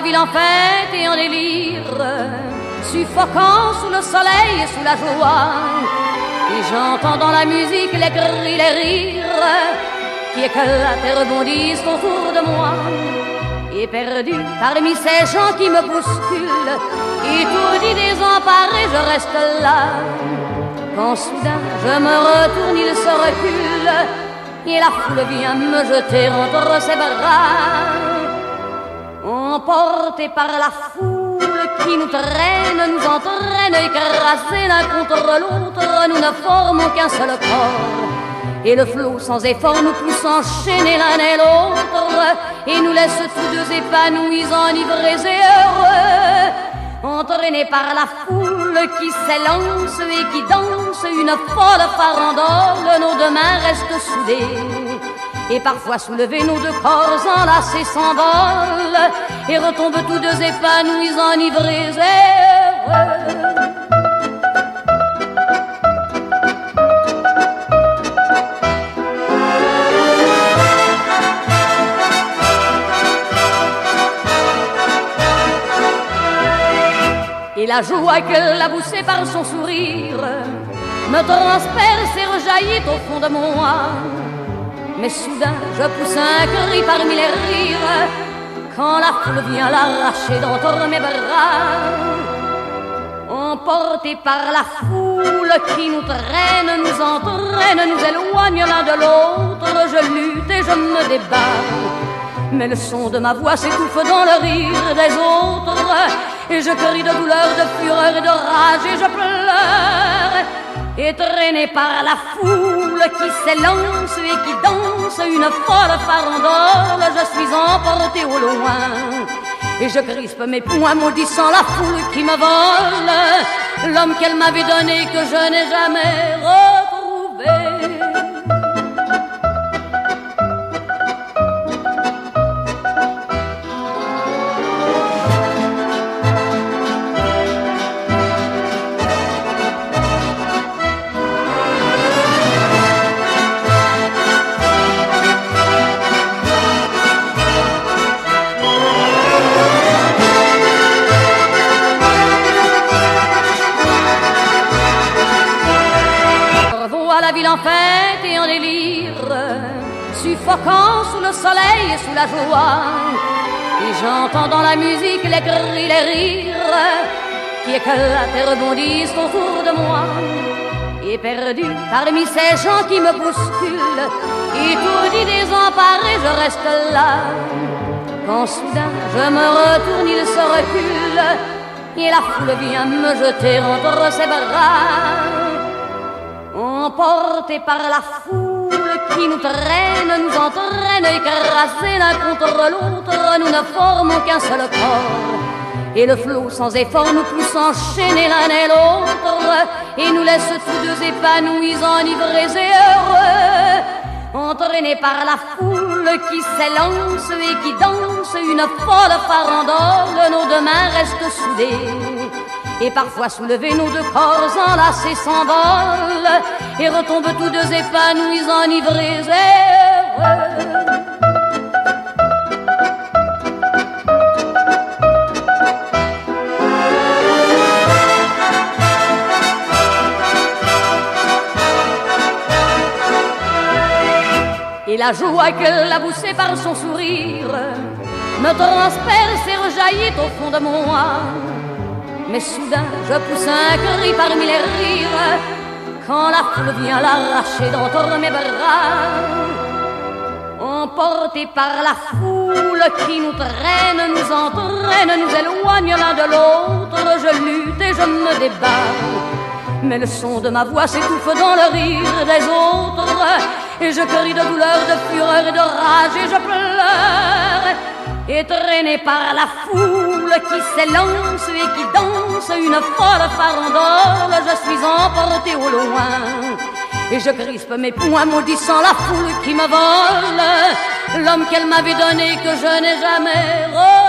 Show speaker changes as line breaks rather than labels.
ville en fête et en délire, suffocant sous le soleil et sous la joie. Et j'entends dans la musique les cris, les rires qui éclatent et rebondissent autour de moi. Et perdu parmi ces gens qui me bousculent, étourdi, désemparé, je reste là. Quand soudain je me retourne, il se recule, et la foule vient me jeter entre ses bras. Emportés par la foule qui nous traîne, nous entraîne, écrasés l'un contre l'autre, nous ne formons qu'un seul corps. Et le flot sans effort nous pousse enchaîner l'un et l'autre, et nous laisse tous deux épanouis, enivrés et heureux. Entraînés par la foule qui s'élance et qui danse une folle farandole, nos deux mains restent soudées. Et parfois soulevés, nos deux corps enlacés s'envolent et retombent tous deux épanouis, enivrés et heureux. Et la joie qu'elle a poussée par son sourire me transperce et rejaillit au fond de moi. Mais soudain je pousse un cri parmi les rires quand la foule vient l'arracher d'entre mes bras. Emportés par la foule qui nous traîne, nous entraîne, nous éloigne l'un de l'autre, je lutte et je me débat. Mais le son de ma voix s'étouffe dans le rire des autres, et je crie de douleur, de fureur et de rage, et je pleure. Et traîné par la foule qui s'élance et qui danse une folle farandole, je suis emporté au loin. Et je crispe mes poings maudissant la foule qui me vole l'homme qu'elle m'avait donné, que je n'ai jamais retrouvé. La ville en fête et en délire, suffocant sous le soleil et sous la joie. Et j'entends dans la musique les cris, les rires qui éclatent et rebondissent autour de moi. Et perdu parmi ces gens qui me bousculent, étourdi, désemparé, je reste là. Quand soudain je me retourne, il se recule, et la foule vient me jeter entre ses bras. Emportés par la foule qui nous traîne, nous entraîne, écrasés l'un contre l'autre, nous ne formons qu'un seul corps. Et le flot sans effort nous pousse enchaîner l'un et l'autre, et nous laisse tous deux épanouis, enivrés et heureux. Entraînés par la foule qui s'élance et qui danse une folle farandole, nos deux mains restent soudées. Et parfois soulevés, nos deux corps enlacés s'envolent et retombent tous deux épanouis, enivrés et heureux. Et la joie qu'elle a poussée par son sourire me transperce et rejaillit au fond de moi. Mais soudain je pousse un cri parmi les rires quand la foule vient l'arracher d'entre mes bras. Emportés par la foule qui nous traîne, nous entraîne, nous éloigne l'un de l'autre, je lutte et je me débat. Mais le son de ma voix s'étouffe dans le rire des autres, et je crie de douleur, de fureur et de rage, et je pleure. Et traîné par la foule qui s'élance et qui danse une folle farandole, je suis emporté au loin. Et je crispe mes poings maudissant la foule qui me vole l'homme qu'elle m'avait donné, que je n'ai jamais revu.